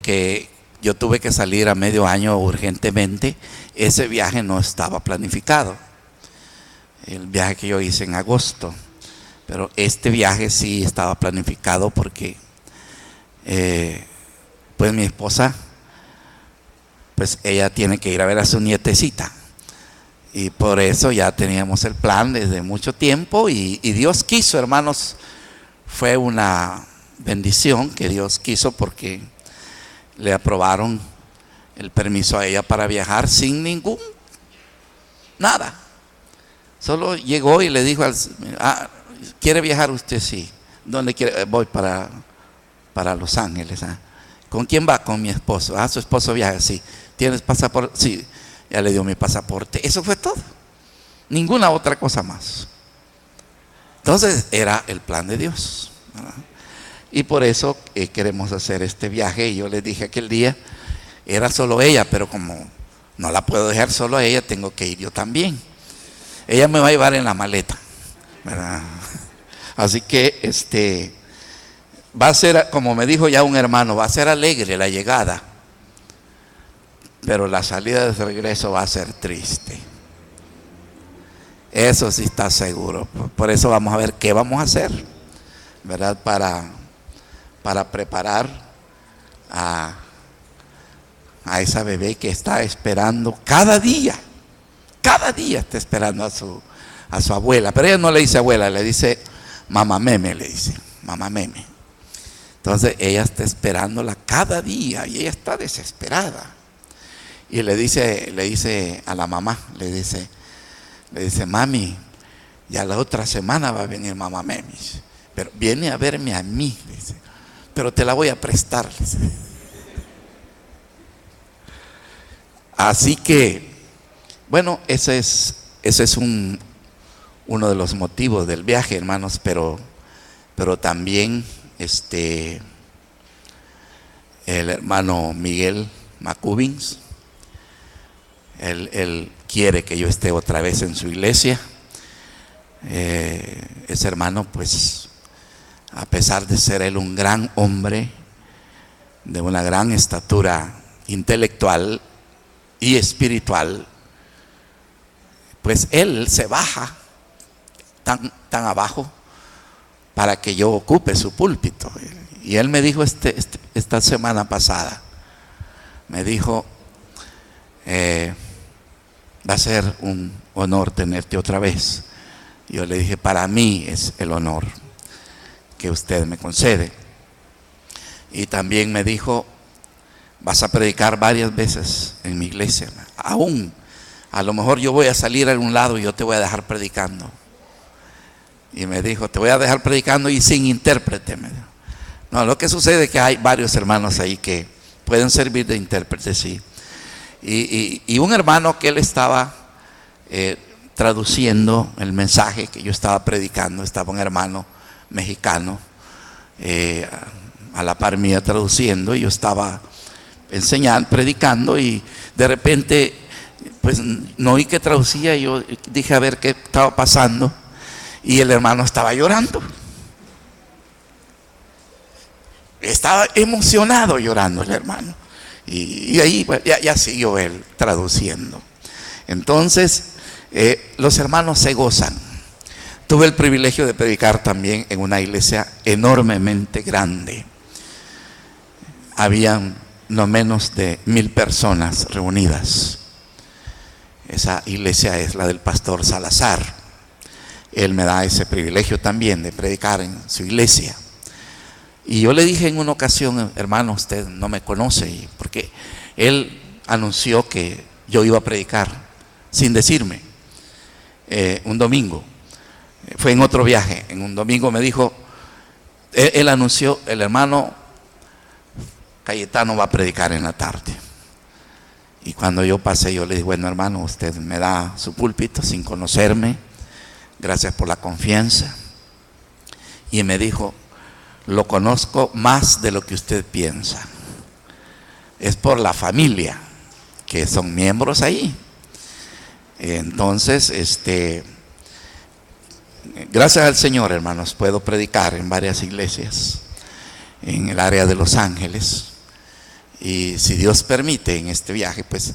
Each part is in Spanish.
porque yo tuve que salir a medio año urgentemente. Ese viaje no estaba planificado, el viaje que yo hice en agosto, pero este viaje sí estaba planificado porque pues mi esposa, pues ella tiene que ir a ver a su nietecita, y por eso ya teníamos el plan desde mucho tiempo, y Dios quiso, hermanos. Fue una bendición que Dios quiso, porque le aprobaron el permiso a ella para viajar sin ningún nada. Solo llegó y le dijo ¿quiere viajar usted? Sí. ¿Dónde quiere? Voy para Los Ángeles. ¿Con quién va? Con mi esposo. Su esposo viaja. Sí. ¿Tienes pasaporte? Sí. Ya le dio mi pasaporte. Eso fue todo. Ninguna otra cosa más. Entonces era el plan de Dios, ¿verdad? Y por eso queremos hacer este viaje. Y yo les dije aquel día, era solo ella, pero como no la puedo dejar solo a ella, tengo que ir yo también. Ella me va a llevar en la maleta, ¿verdad? Así que va a ser, como me dijo ya un hermano, va a ser alegre la llegada, pero la salida de regreso va a ser triste. Eso sí está seguro. Por eso vamos a ver qué vamos a hacer, ¿verdad? Para preparar a esa bebé que está esperando cada día está esperando a su abuela. Pero ella no le dice abuela, le dice mamá meme, le dice mamá meme. Entonces ella está esperándola cada día y ella está desesperada. Y le dice a la mamá, le dice mami, ya la otra semana va a venir mamá meme, pero viene a verme a mí, le dice, pero te la voy a prestar, le dice. Así que, bueno, ese es uno de los motivos del viaje, hermanos, pero también el hermano Miguel Macubins, él quiere que yo esté otra vez en su iglesia. Ese hermano, pues, a pesar de ser él un gran hombre, de una gran estatura intelectual y espiritual, pues él se baja tan abajo para que yo ocupe su púlpito. Y él me dijo esta semana pasada, me dijo, va a ser un honor tenerte otra vez. Yo le dije, para mí es el honor que usted me concede. Y también me dijo, vas a predicar varias veces en mi iglesia. Aún, a lo mejor yo voy a salir a un lado y yo te voy a dejar predicando. Y me dijo, te voy a dejar predicando y sin intérprete. No, lo que sucede es que hay varios hermanos ahí que pueden servir de intérprete, sí. Y un hermano que él estaba traduciendo el mensaje que yo estaba predicando, estaba un hermano mexicano a la par mía traduciendo, y yo estaba enseñando, predicando, y de repente pues no oí que traducía. Yo dije a ver qué estaba pasando, y el hermano estaba llorando, estaba emocionado llorando el hermano, y ahí pues, ya siguió él traduciendo. Entonces los hermanos se gozan. Tuve el privilegio de predicar también en una iglesia enormemente grande. Habían no menos de 1000 personas reunidas. Esa iglesia es la del pastor Salazar. Él me da ese privilegio también de predicar en su iglesia. Y yo le dije en una ocasión, hermano, usted no me conoce, porque él anunció que yo iba a predicar sin decirme. Un domingo, fue en otro viaje, en un domingo me dijo, él anunció, el hermano Cayetano va a predicar en la tarde. Y cuando yo pasé, yo le dije, bueno hermano, usted me da su púlpito sin conocerme, gracias por la confianza. Y me dijo, lo conozco más de lo que usted piensa, es por la familia, que son miembros ahí. Entonces, gracias al Señor, hermanos, puedo predicar en varias iglesias en el área de Los Ángeles, Y si Dios permite en este viaje, pues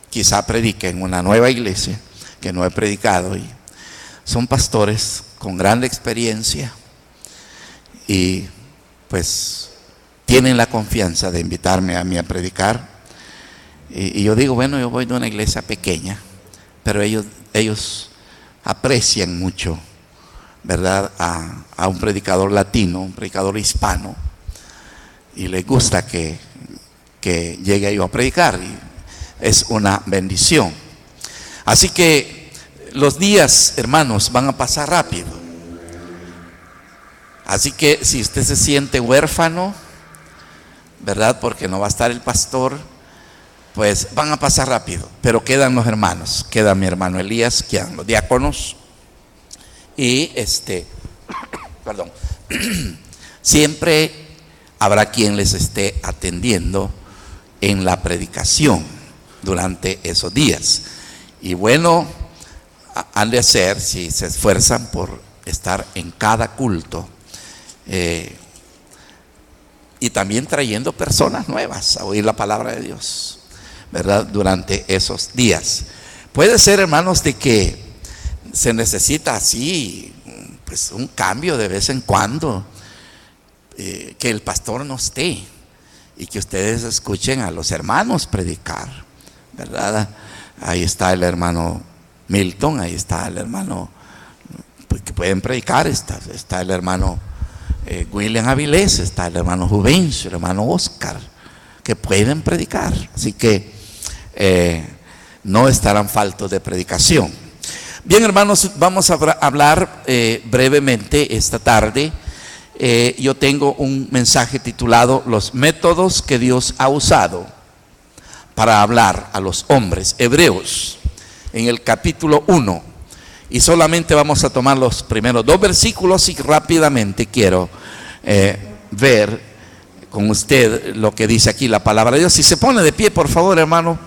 quizá predique en una nueva iglesia que no he predicado. Y son pastores con gran experiencia y pues tienen la confianza de invitarme a mí a predicar. Y yo digo, bueno, yo voy de una iglesia pequeña, pero ellos aprecian mucho, ¿verdad?, a un predicador latino, un predicador hispano, y les gusta que llegue yo a predicar, y es una bendición. Así que los días, hermanos, van a pasar rápido. Así que si usted se siente huérfano, ¿verdad?, porque no va a estar el pastor, pues van a pasar rápido. Pero quedan los hermanos, queda mi hermano Elías, quedan los diáconos y perdón, siempre habrá quien les esté atendiendo en la predicación durante esos días. Y bueno, han de hacer, si se esfuerzan por estar en cada culto, y también trayendo personas nuevas a oír la palabra de Dios, ¿verdad?, durante esos días. Puede ser, hermanos, de que se necesita así, pues un cambio de vez en cuando, que el pastor no esté y que ustedes escuchen a los hermanos predicar, ¿verdad? Ahí está el hermano Milton, ahí está el hermano, pues, que pueden predicar, está el hermano William Avilés, está el hermano Juvencio, el hermano Oscar, que pueden predicar. Así que no estarán faltos de predicación. Bien, hermanos, vamos a hablar brevemente esta tarde. Yo tengo un mensaje titulado Los métodos que Dios ha usado para hablar a los hombres hebreos, en el capítulo 1. Y solamente vamos a tomar los primeros 2 versículos y rápidamente quiero ver con usted lo que dice aquí la palabra de Dios. Si se pone de pie, por favor, hermano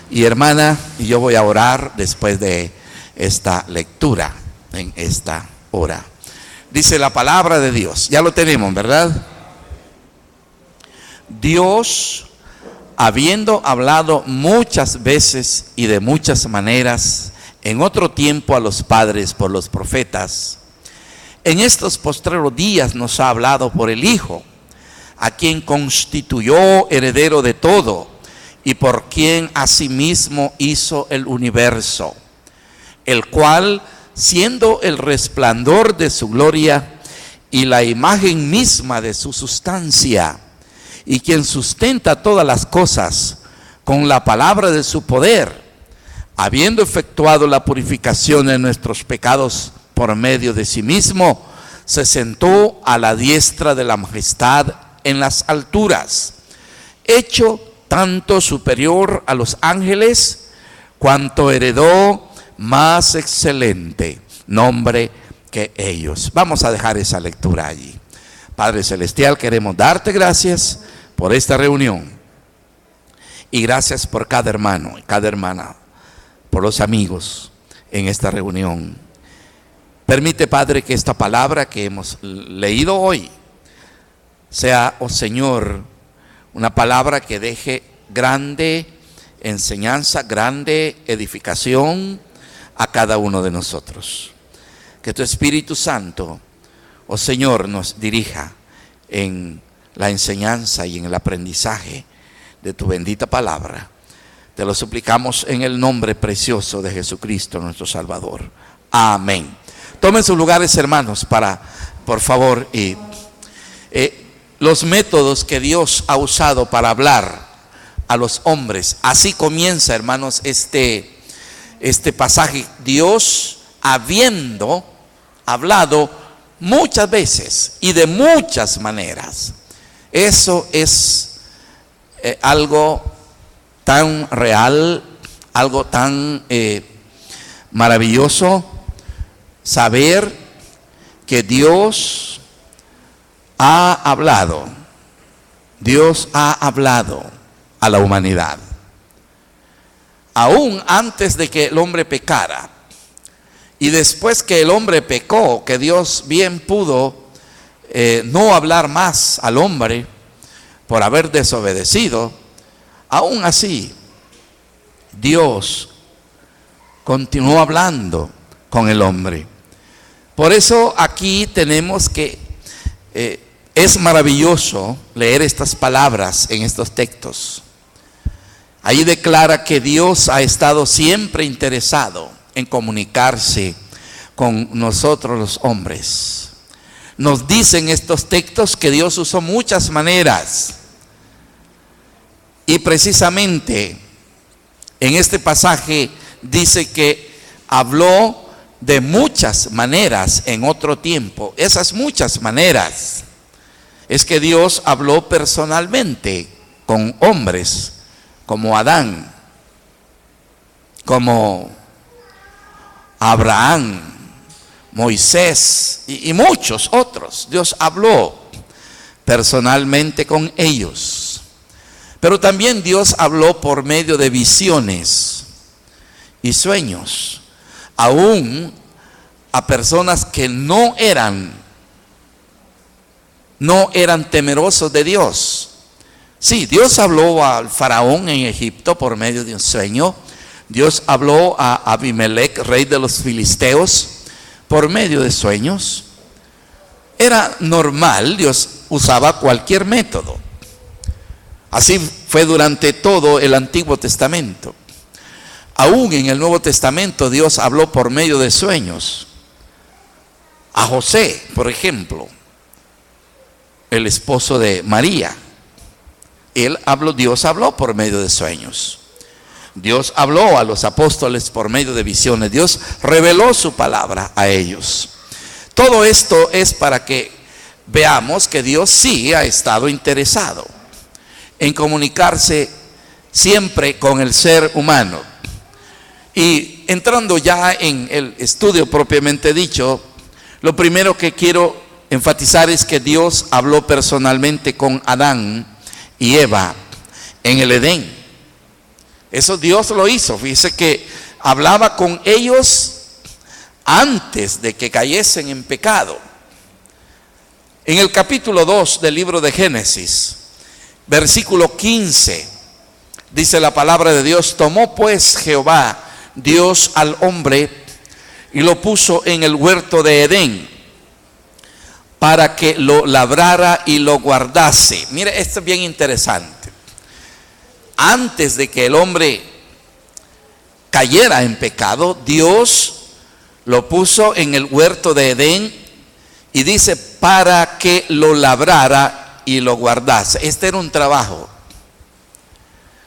y hermana, y yo voy a orar después de esta lectura en esta hora. Dice la palabra de Dios, ya lo tenemos, ¿verdad? Dios, habiendo hablado muchas veces y de muchas maneras en otro tiempo a los padres por los profetas, en estos postreros días nos ha hablado por el Hijo, a quien constituyó heredero de todo y por quien asimismo hizo el universo, el cual, siendo el resplandor de su gloria y la imagen misma de su sustancia, y quien sustenta todas las cosas con la palabra de su poder, habiendo efectuado la purificación de nuestros pecados por medio de sí mismo, se sentó a la diestra de la majestad en las alturas, hecho tanto superior a los ángeles, cuanto heredó más excelente nombre que ellos. Vamos a dejar esa lectura allí. Padre Celestial, queremos darte gracias por esta reunión y gracias por cada hermano y cada hermana, por los amigos en esta reunión. Permite, Padre, que esta palabra que hemos leído hoy sea, oh Señor, una palabra que deje grande enseñanza, grande edificación a cada uno de nosotros. Que tu Espíritu Santo, oh Señor, nos dirija en la enseñanza y en el aprendizaje de tu bendita palabra. Te lo suplicamos en el nombre precioso de Jesucristo, nuestro Salvador. Amén. Tomen sus lugares, hermanos, por favor, los métodos que Dios ha usado para hablar a los hombres. Así comienza, hermanos, este pasaje. Dios, habiendo hablado muchas veces y de muchas maneras. Eso es algo tan real, algo tan maravilloso, saber que Dios ha hablado. Dios ha hablado a la humanidad. Aún antes de que el hombre pecara y después que el hombre pecó, que Dios bien pudo no hablar más al hombre por haber desobedecido, aún así, Dios continuó hablando con el hombre. Por eso aquí tenemos que, es maravilloso leer estas palabras en estos textos. Ahí declara que Dios ha estado siempre interesado en comunicarse con nosotros los hombres. Nos dicen estos textos que Dios usó muchas maneras. Y precisamente en este pasaje dice que habló de muchas maneras en otro tiempo. Esas muchas maneras es que Dios habló personalmente con hombres como Adán, como Abraham, Moisés y muchos otros. Dios habló personalmente con ellos. Pero también Dios habló por medio de visiones y sueños, aún a personas que no eran temerosos de Dios. Sí, Dios habló al faraón en Egipto por medio de un sueño. Dios habló a Abimelech, rey de los filisteos, por medio de sueños. Era normal, Dios usaba cualquier método. Así fue durante todo el Antiguo Testamento. Aún en el Nuevo Testamento Dios habló por medio de sueños. A José, por ejemplo, el esposo de María. Dios habló por medio de sueños. Dios habló a los apóstoles por medio de visiones. Dios reveló su palabra a ellos. Todo esto es para que veamos que Dios sí ha estado interesado en comunicarse siempre con el ser humano. Y entrando ya en el estudio propiamente dicho, lo primero que quiero enfatizar es que Dios habló personalmente con Adán y Eva en el Edén. Eso Dios lo hizo. Fíjese que hablaba con ellos antes de que cayesen en pecado. En el capítulo 2 del libro de Génesis, versículo 15, dice la palabra de Dios: tomó pues Jehová Dios al hombre y lo puso en el huerto de Edén para que lo labrara y lo guardase. Mire, esto es bien interesante. Antes de que el hombre cayera en pecado, Dios lo puso en el huerto de Edén y dice para que lo labrara y lo guardase. Este era un trabajo.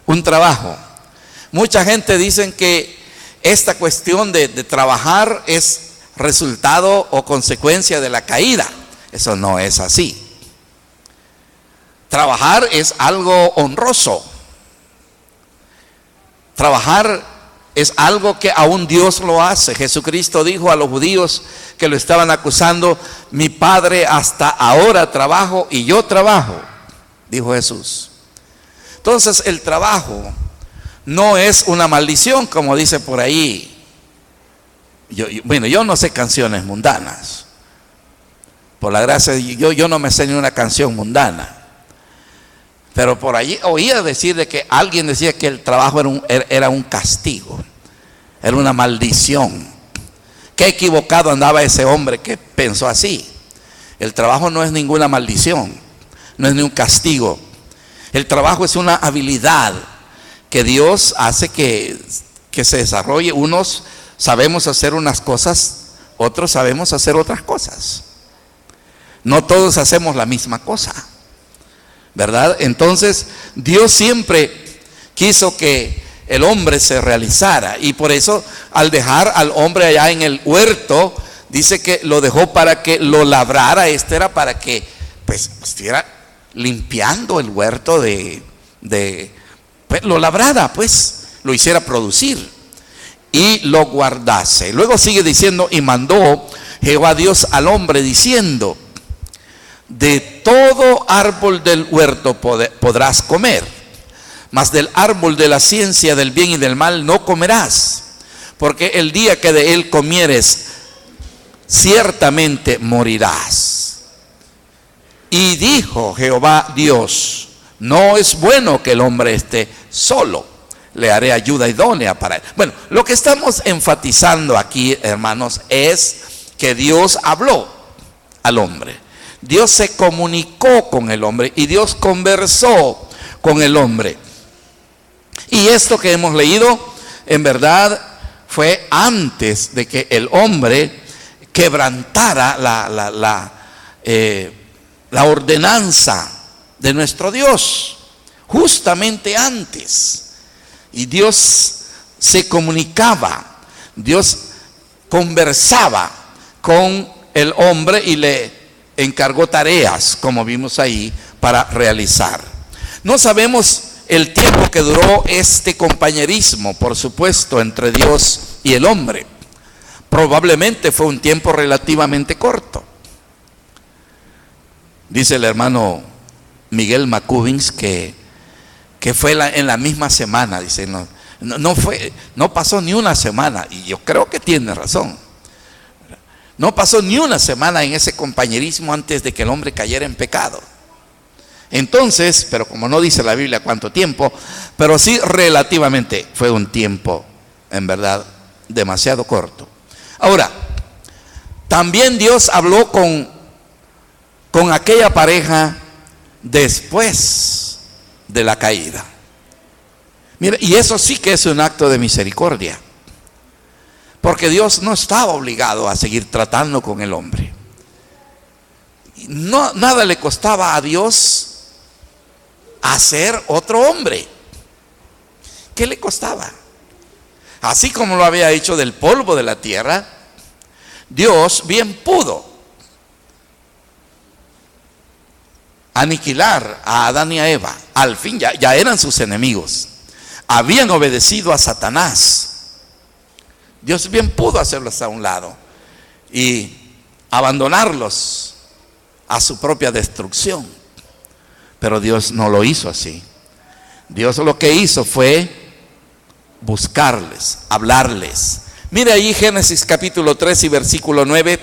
Un trabajo. Mucha gente dice que esta cuestión de trabajar es resultado o consecuencia de la caída. Eso no es así. Trabajar es algo honroso. Trabajar es algo que aún Dios lo hace. Jesucristo dijo a los judíos que lo estaban acusando: mi Padre hasta ahora trabajo y yo trabajo, dijo Jesús. Entonces el trabajo no es una maldición, como dice por ahí. Yo no sé canciones mundanas. Por la gracia de Dios, yo no me sé ni una canción mundana. Pero por allí oía decir de que alguien decía que el trabajo era un castigo, era una maldición. Qué equivocado andaba ese hombre que pensó así. El trabajo no es ninguna maldición, no es ni un castigo. El trabajo es una habilidad que Dios hace que se desarrolle. Unos sabemos hacer unas cosas, otros sabemos hacer otras cosas. No todos hacemos la misma cosa, ¿verdad? Entonces Dios siempre quiso que el hombre se realizara, y por eso al dejar al hombre allá en el huerto, dice que lo dejó para que lo labrara. Este era para que pues estuviera limpiando el huerto pues, lo labrara, pues lo hiciera producir y lo guardase. Luego sigue diciendo: y mandó Jehová Dios al hombre diciendo: de todo árbol del huerto podrás comer, mas del árbol de la ciencia del bien y del mal no comerás, porque el día que de él comieres ciertamente morirás. Y dijo Jehová Dios: No es bueno que el hombre esté solo. Le haré ayuda idónea para él. Bueno, lo que estamos enfatizando aquí, hermanos, es que Dios habló al hombre. Dios se comunicó con el hombre y Dios conversó con el hombre. Y esto que hemos leído, en verdad, fue antes de que el hombre quebrantara la ordenanza de nuestro Dios, justamente antes. Y Dios se comunicaba, Dios conversaba con el hombre y le encargó tareas, como vimos ahí, para realizar. No sabemos el tiempo que duró este compañerismo, por supuesto, entre Dios y el hombre. Probablemente fue un tiempo relativamente corto. Dice el hermano Miguel Macubins que fue en la misma semana. Dice, no pasó ni una semana, y yo creo que tiene razón. No pasó ni una semana en ese compañerismo antes de que el hombre cayera en pecado. Entonces, pero como no dice la Biblia cuánto tiempo, pero sí relativamente fue un tiempo, en verdad, demasiado corto. Ahora, también Dios habló con aquella pareja después de la caída. Mira, y eso sí que es un acto de misericordia, porque Dios no estaba obligado a seguir tratando con el hombre. No, nada le costaba a Dios hacer otro hombre. ¿Qué le costaba? Así como lo había hecho del polvo de la tierra, Dios bien pudo aniquilar a Adán y a Eva. Al fin ya eran sus enemigos. Habían obedecido a Satanás. Dios bien pudo hacerlos a un lado y abandonarlos a su propia destrucción. Pero Dios no lo hizo así. Dios lo que hizo fue buscarles, hablarles. Mire ahí Génesis capítulo 3 y versículo 9.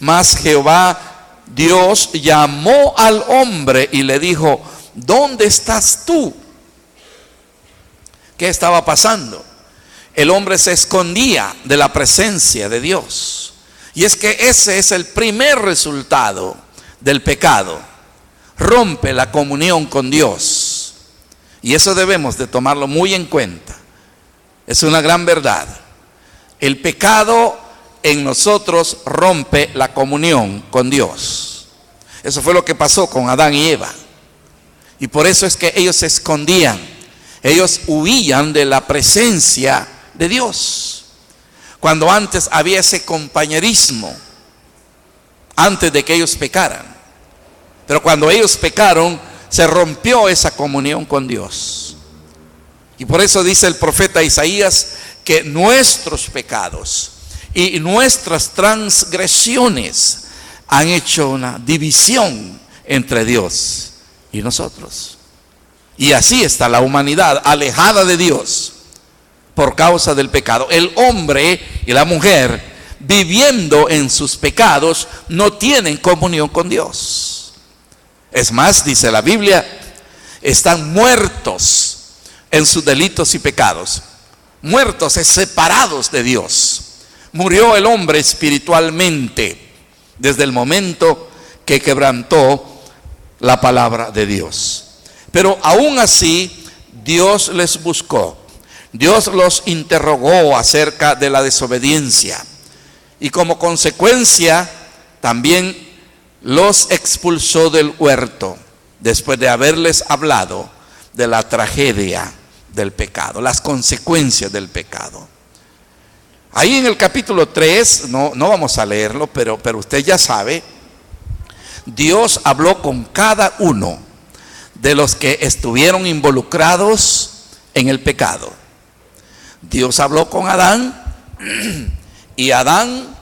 Mas Jehová Dios llamó al hombre y le dijo: ¿dónde estás tú? ¿Qué estaba pasando? El hombre se escondía de la presencia de Dios. Y es que ese es el primer resultado del pecado. Rompe la comunión con Dios. Y eso debemos de tomarlo muy en cuenta. Es una gran verdad. El pecado en nosotros rompe la comunión con Dios. Eso fue lo que pasó con Adán y Eva. Y por eso es que ellos se escondían. Ellos huían de la presencia de Dios. Cuando antes había ese compañerismo, antes de que ellos pecaran. Pero cuando ellos pecaron, se rompió esa comunión con Dios. Y por eso dice el profeta Isaías que nuestros pecados y nuestras transgresiones han hecho una división entre Dios y nosotros. Y así está la humanidad alejada de Dios por causa del pecado. El hombre y la mujer, viviendo en sus pecados, no tienen comunión con Dios. Es más, dice la Biblia, están muertos en sus delitos y pecados. Muertos, separados de Dios. Murió el hombre espiritualmente desde el momento que quebrantó la palabra de Dios. Pero aún así, Dios les buscó. Dios los interrogó acerca de la desobediencia. Y como consecuencia, también los expulsó del huerto, después de haberles hablado de la tragedia del pecado, las consecuencias del pecado. Ahí en el capítulo 3, no vamos a leerlo, pero usted ya sabe, Dios habló con cada uno de los que estuvieron involucrados en el pecado. Dios habló con Adán y Adán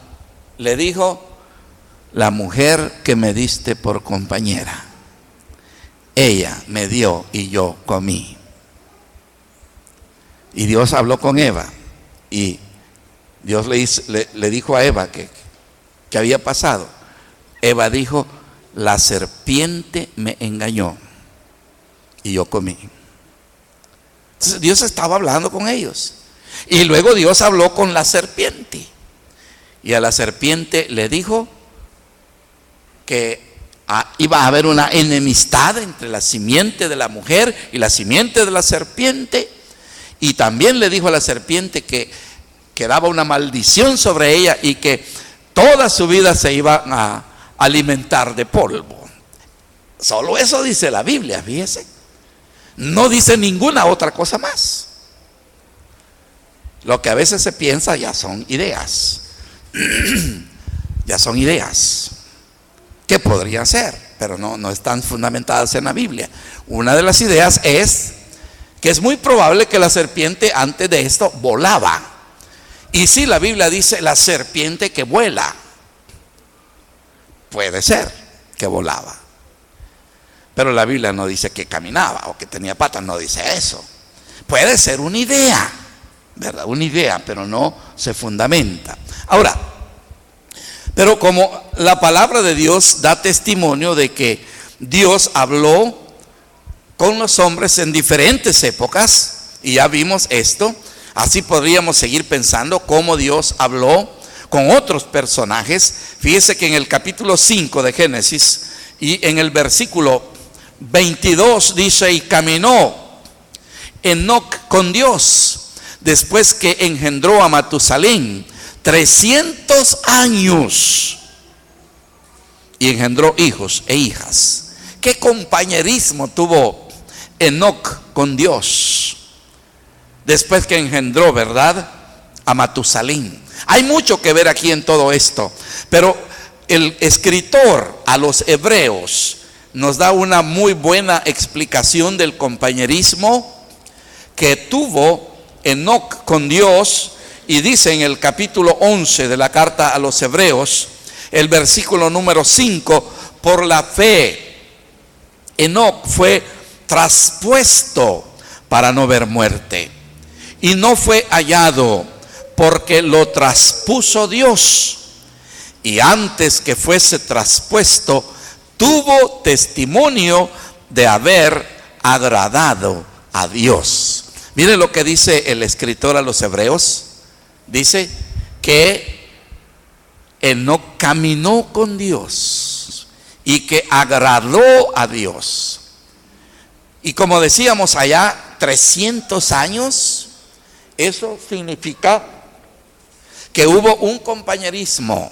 le dijo: la mujer que me diste por compañera, ella me dio y yo comí. Y Dios habló con Eva y Dios le dijo a Eva que había pasado. Eva dijo: la serpiente me engañó y yo comí. Entonces Dios estaba hablando con ellos. Y luego Dios habló con la serpiente. Y a la serpiente le dijo que iba a haber una enemistad entre la simiente de la mujer y la simiente de la serpiente. Y también le dijo a la serpiente que quedaba una maldición sobre ella y que toda su vida se iba a alimentar de polvo. Solo eso dice la Biblia, fíjese. No dice ninguna otra cosa más. Lo que a veces se piensa ya son ideas. Ya son ideas que podrían ser, pero no están fundamentadas en la Biblia. Una de las ideas es que es muy probable que la serpiente antes de esto volaba. Y si la Biblia dice la serpiente que vuela, puede ser que volaba. Pero la Biblia no dice que caminaba o que tenía patas, no dice eso. Puede ser una idea, ¿verdad? Una idea, pero no se fundamenta. Ahora, pero como la palabra de Dios da testimonio de que Dios habló con los hombres en diferentes épocas, y ya vimos esto, así podríamos seguir pensando cómo Dios habló con otros personajes. Fíjese que en el capítulo 5 de Génesis y en el versículo 22 dice: y caminó Enoc con Dios después que engendró a Matusalén 300 años y engendró hijos e hijas. ¿Qué compañerismo tuvo Enoc con Dios después que engendró, verdad, a Matusalén? Hay mucho que ver aquí en todo esto, pero el escritor a los hebreos nos da una muy buena explicación del compañerismo que tuvo Enoc con Dios. Y dice en el capítulo 11 de la carta a los hebreos, el versículo número 5: por la fe Enoc fue traspuesto para no ver muerte, y no fue hallado porque lo traspuso Dios, y antes que fuese traspuesto tuvo testimonio de haber agradado a Dios. Mire lo que dice el escritor a los hebreos. Dice que Enoc caminó con Dios y que agradó a Dios. Y como decíamos allá, 300 años, eso significa que hubo un compañerismo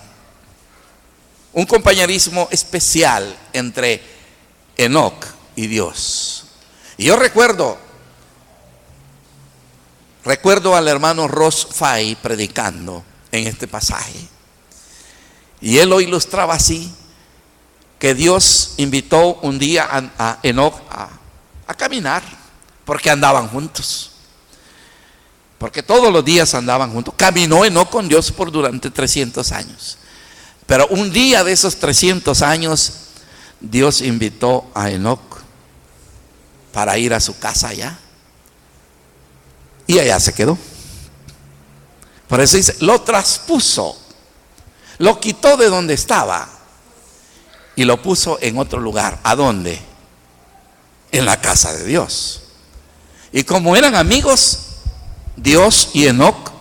especial entre Enoc y Dios. Y yo recuerdo al hermano Ross Fay predicando en este pasaje, y él lo ilustraba así: que Dios invitó un día a Enoc a caminar, porque andaban juntos, porque todos los días andaban juntos. Caminó Enoc con Dios durante 300 años, pero un día de esos 300 años Dios invitó a Enoc para ir a su casa allá. Y allá se quedó. Por eso dice, lo traspuso, lo quitó de donde estaba y lo puso en otro lugar. ¿A dónde? En la casa de Dios. Y como eran amigos, Dios y Enoc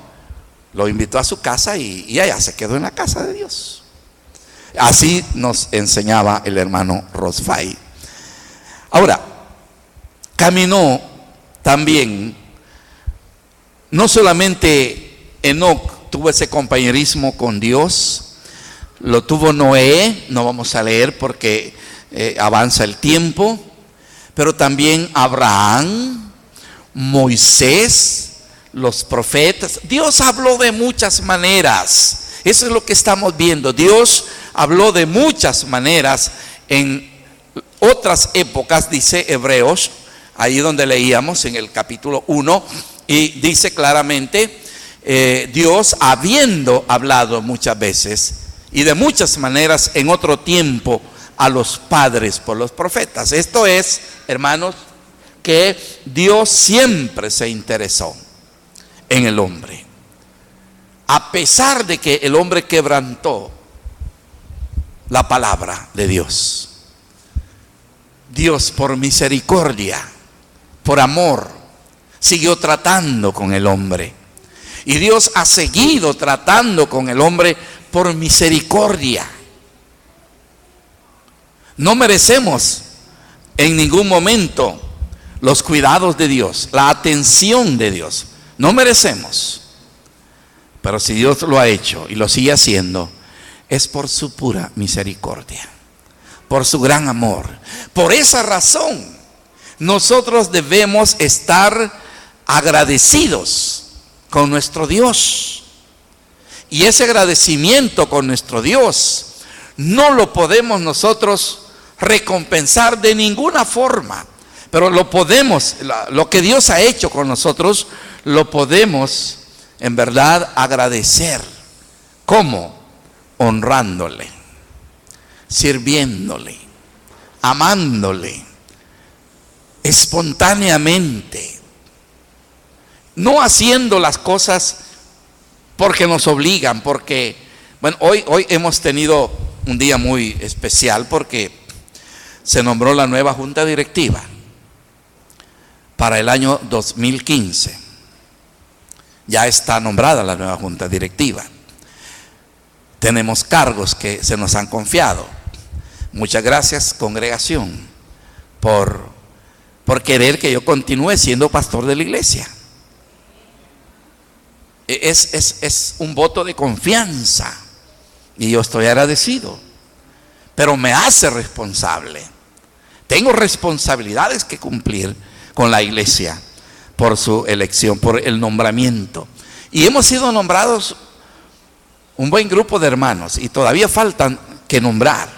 lo invitó a su casa y allá se quedó en la casa de Dios. Así nos enseñaba el hermano Ross Fay. Ahora, caminó también. No solamente Enoc tuvo ese compañerismo con Dios, lo tuvo Noé, no vamos a leer porque avanza el tiempo, pero también Abraham, Moisés, los profetas. Dios habló de muchas maneras. Eso es lo que estamos viendo. Dios habló de muchas maneras en otras épocas, dice Hebreos, ahí donde leíamos en el capítulo 1. Y dice claramente, Dios habiendo hablado muchas veces y de muchas maneras en otro tiempo a los padres por los profetas. Esto es, hermanos, que Dios siempre se interesó en el hombre. A pesar de que el hombre quebrantó la palabra de Dios, Dios por misericordia por amor, siguió tratando con el hombre. Y Dios ha seguido tratando con el hombre por misericordia. No merecemos en ningún momento los cuidados de Dios, la atención de Dios. No merecemos. Pero si Dios lo ha hecho y lo sigue haciendo, es por su pura misericordia, por su gran amor. Por esa razón, nosotros debemos estar agradecidos con nuestro Dios. Y ese agradecimiento con nuestro Dios no lo podemos nosotros recompensar de ninguna forma, pero lo podemos, lo que Dios ha hecho con nosotros, lo podemos en verdad agradecer. ¿Cómo? Honrándole, sirviéndole, amándole, espontáneamente, no haciendo las cosas porque nos obligan, porque, bueno, hoy hemos tenido un día muy especial porque se nombró la nueva junta directiva para el año 2015. Ya está nombrada la nueva junta directiva. Tenemos cargos que se nos han confiado. Muchas gracias, congregación, por querer que yo continúe siendo pastor de la iglesia. Es un voto de confianza y yo estoy agradecido, pero me hace responsable. Tengo responsabilidades que cumplir con la iglesia por su elección, por el nombramiento. Y hemos sido nombrados un buen grupo de hermanos y todavía faltan que nombrar,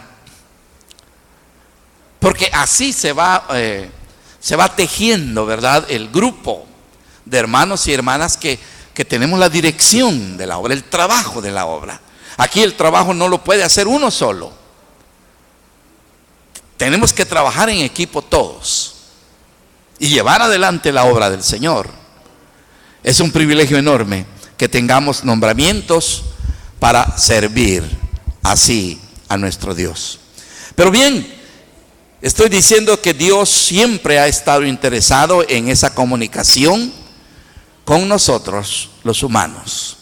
porque así se va tejiendo, ¿verdad?, el grupo de hermanos y hermanas que tenemos la dirección de la obra, el trabajo de la obra. Aquí el trabajo no lo puede hacer uno solo. Tenemos que trabajar en equipo todos y llevar adelante la obra del Señor. Es un privilegio enorme que tengamos nombramientos para servir así a nuestro Dios. Pero bien, estoy diciendo que Dios siempre ha estado interesado en esa comunicación con nosotros, los humanos.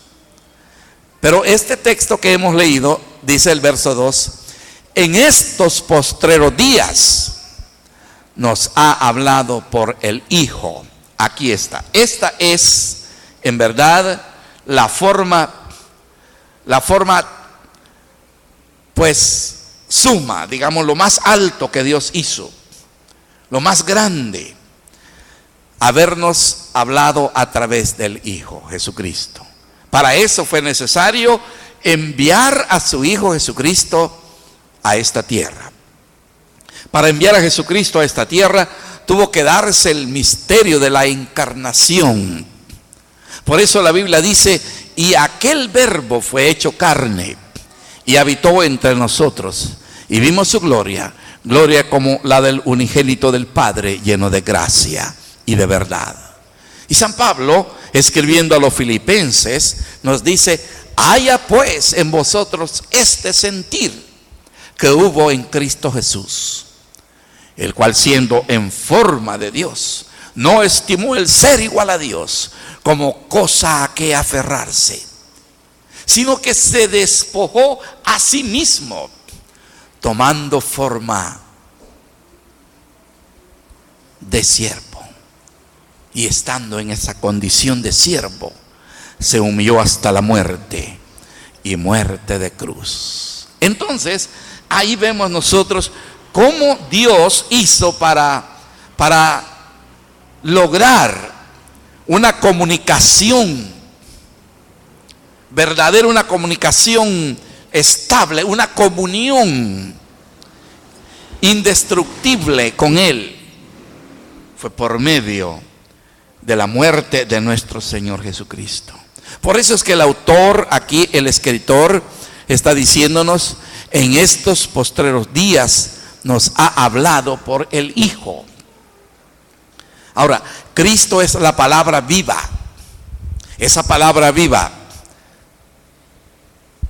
Pero este texto que hemos leído, dice el verso 2, en estos postreros días nos ha hablado por el Hijo. Aquí está. Esta es, en verdad, la forma pues suma, digamos, lo más alto que Dios hizo, lo más grande, habernos hablado a través del Hijo Jesucristo. Para eso fue necesario enviar a su Hijo Jesucristo a esta tierra. Para enviar a Jesucristo a esta tierra tuvo que darse el misterio de la encarnación. Por eso la Biblia dice, y aquel verbo fue hecho carne y habitó entre nosotros y vimos su gloria, gloria como la del unigénito del Padre, lleno de gracia y de verdad. Y San Pablo, escribiendo a los filipenses, nos dice, haya pues en vosotros este sentir que hubo en Cristo Jesús, el cual siendo en forma de Dios, no estimó el ser igual a Dios como cosa a que aferrarse, sino que se despojó a sí mismo, tomando forma de siervo. Y estando en esa condición de siervo, se humilló hasta la muerte y muerte de cruz. Entonces, ahí vemos nosotros cómo Dios hizo para lograr una comunicación verdadera, una comunicación estable, una comunión indestructible con Él. Fue por medio de la muerte de nuestro Señor Jesucristo. Por eso es que el autor aquí, el escritor, está diciéndonos, en estos postreros días nos ha hablado por el Hijo. Ahora, Cristo es la palabra viva. Esa palabra viva,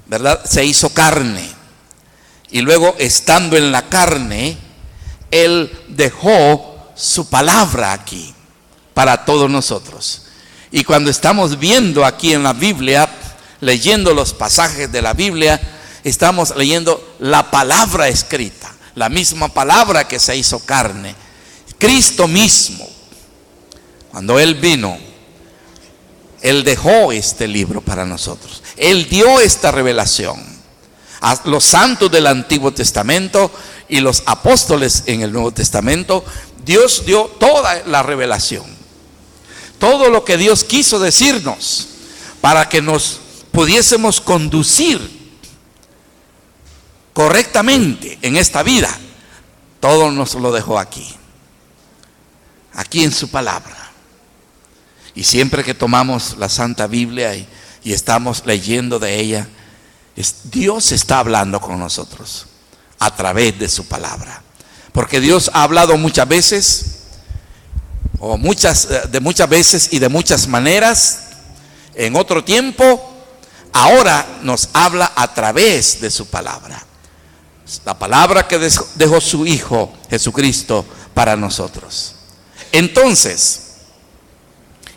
¿verdad?, se hizo carne. Y luego, estando en la carne, Él dejó su palabra aquí. para todos nosotros. Y cuando estamos viendo aquí en la Biblia, leyendo los pasajes de la Biblia, estamos leyendo la palabra escrita, la misma palabra que se hizo carne. Cristo mismo, cuando Él vino, Él dejó este libro para nosotros. Él dio esta revelación a los santos del Antiguo Testamento y los apóstoles en el Nuevo Testamento. Dios dio toda la revelación, todo lo que Dios quiso decirnos para que nos pudiésemos conducir correctamente en esta vida. Todo nos lo dejó aquí en su palabra. Y siempre que tomamos la Santa Biblia y estamos leyendo de ella, Dios está hablando con nosotros a través de su palabra. Porque Dios ha hablado muchas veces, de muchas veces y de muchas maneras en otro tiempo. Ahora nos habla a través de su palabra. La palabra que dejó su Hijo Jesucristo para nosotros. Entonces,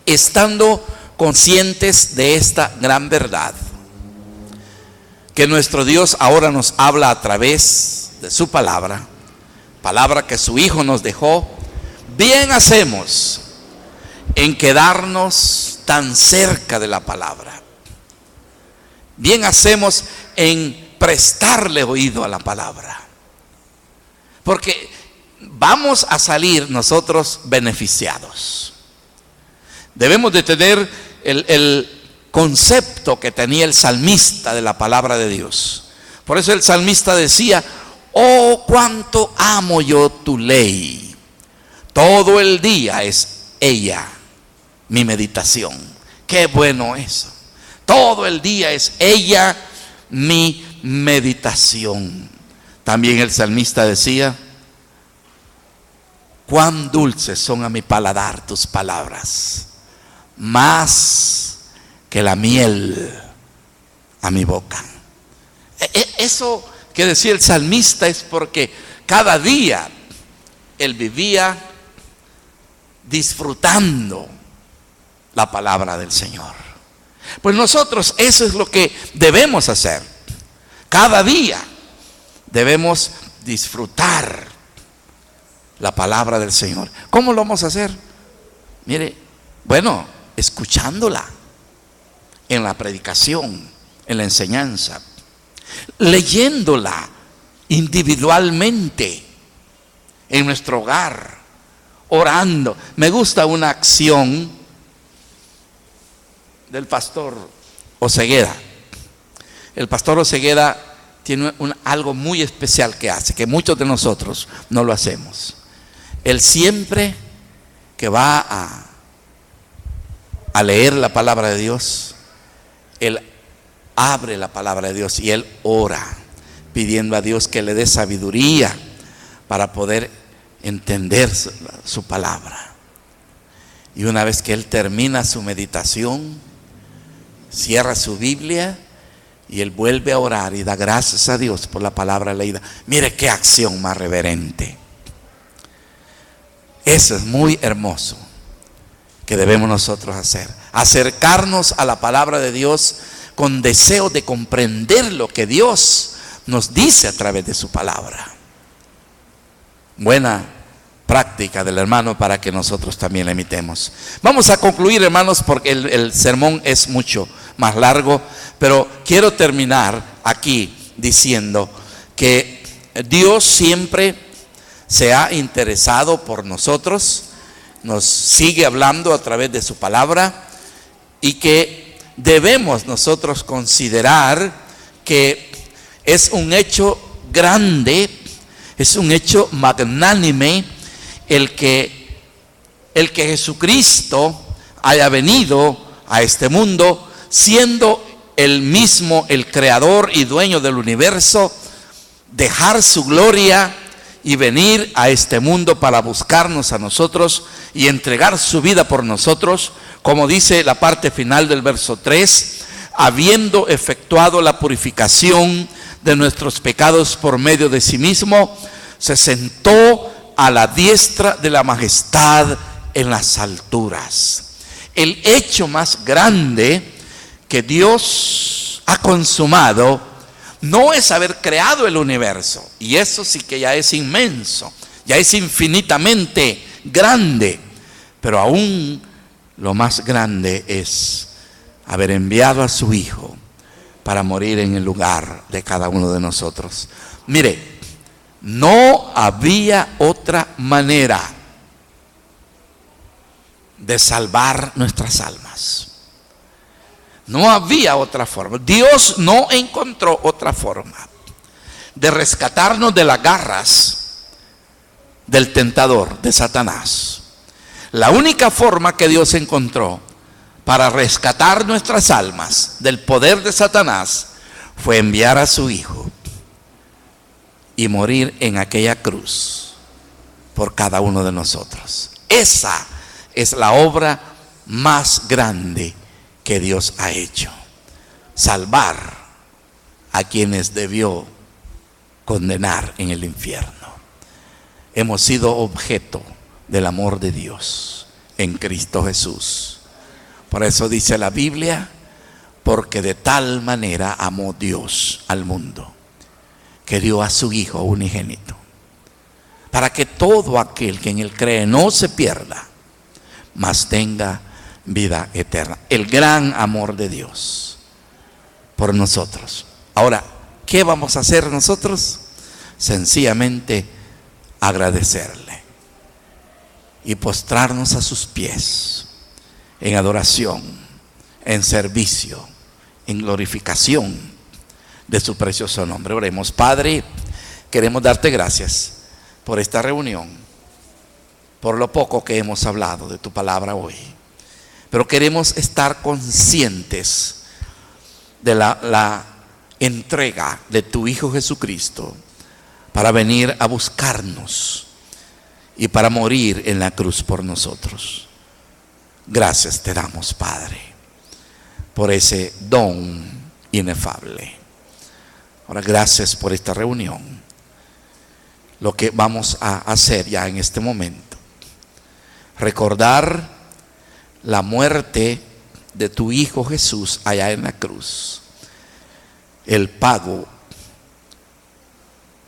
estando conscientes de esta gran verdad, que nuestro Dios ahora nos habla a través de su palabra, palabra que su Hijo nos dejó, bien hacemos en quedarnos tan cerca de la palabra. Bien hacemos en prestarle oído a la palabra. Porque vamos a salir nosotros beneficiados. Debemos de tener el concepto que tenía el salmista de la palabra de Dios. Por eso el salmista decía: oh, cuánto amo yo tu ley. Todo el día es ella mi meditación. Qué bueno eso. Todo el día es ella mi meditación. También el salmista decía: cuán dulces son a mi paladar tus palabras, más que la miel a mi boca. Eso que decía el salmista es porque cada día él vivía disfrutando la palabra del Señor. Pues nosotros eso es lo que debemos hacer. Cada día debemos disfrutar la palabra del Señor. ¿Cómo lo vamos a hacer? Mire, bueno, escuchándola en la predicación, en la enseñanza, leyéndola individualmente en nuestro hogar, orando. Me gusta una acción del pastor Osegueda. El pastor Osegueda tiene algo muy especial que hace, que muchos de nosotros no lo hacemos. Él siempre que va a leer la palabra de Dios, él abre la palabra de Dios y él ora pidiendo a Dios que le dé sabiduría para poder entender su palabra. Y una vez que él termina su meditación, cierra su Biblia y él vuelve a orar y da gracias a Dios por la palabra leída. Mire qué acción más reverente. Eso es muy hermoso que debemos nosotros hacer. Acercarnos a la palabra de Dios con deseo de comprender lo que Dios nos dice a través de su palabra. Buena práctica del hermano para que nosotros también la imitemos. Vamos a concluir, hermanos, porque el sermón es mucho más largo, pero quiero terminar aquí diciendo que Dios siempre se ha interesado por nosotros, nos sigue hablando a través de su palabra y que debemos nosotros considerar que es un hecho grande, es un hecho magnánime el que Jesucristo haya venido a este mundo siendo él mismo el creador y dueño del universo, dejar su gloria y venir a este mundo para buscarnos a nosotros y entregar su vida por nosotros, como dice la parte final del verso 3, habiendo efectuado la purificación de nuestros pecados por medio de sí mismo, se sentó a la diestra de la majestad en las alturas. El hecho más grande que Dios ha consumado no es haber creado el universo, y eso sí que ya es inmenso, ya es infinitamente grande, pero aún lo más grande es haber enviado a su Hijo para morir en el lugar de cada uno de nosotros. Mire, no había otra manera de salvar nuestras almas. No había otra forma. Dios no encontró otra forma de rescatarnos de las garras del tentador, de Satanás. La única forma que Dios encontró para rescatar nuestras almas del poder de Satanás fue enviar a su Hijo y morir en aquella cruz por cada uno de nosotros. Esa es la obra más grande que Dios ha hecho: salvar a quienes debió condenar en el infierno. Hemos sido objeto del amor de Dios en Cristo Jesús. Por eso dice la Biblia: porque de tal manera amó Dios al mundo, que dio a su Hijo unigénito, para que todo aquel que en él cree no se pierda, mas tenga vida eterna. El gran amor de Dios por nosotros. Ahora, ¿qué vamos a hacer nosotros? Sencillamente agradecerle y postrarnos a sus pies en adoración, en servicio, en glorificación de su precioso nombre. Oremos. Padre, queremos darte gracias por esta reunión, por lo poco que hemos hablado de tu palabra hoy, pero queremos estar conscientes de la entrega de tu Hijo Jesucristo para venir a buscarnos y para morir en la cruz por nosotros. Gracias te damos, Padre, por ese don inefable. Ahora, gracias por esta reunión. Lo que vamos a hacer ya en este momento: recordar la muerte de tu Hijo Jesús allá en la cruz, el pago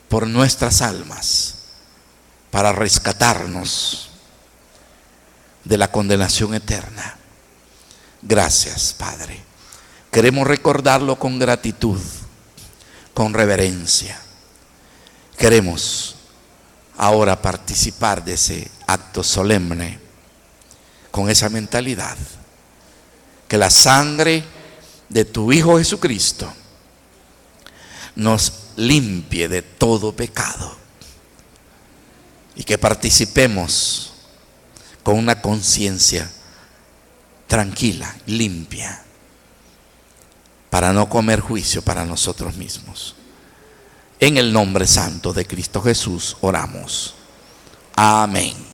por nuestras almas para rescatarnos de la condenación eterna. Gracias, Padre. Queremos recordarlo con gratitud, con reverencia. Queremos ahora participar de ese acto solemne con esa mentalidad: que la sangre de tu Hijo Jesucristo nos limpie de todo pecado y que participemos con una conciencia tranquila, limpia, para no comer juicio para nosotros mismos. En el nombre santo de Cristo Jesús oramos. Amén.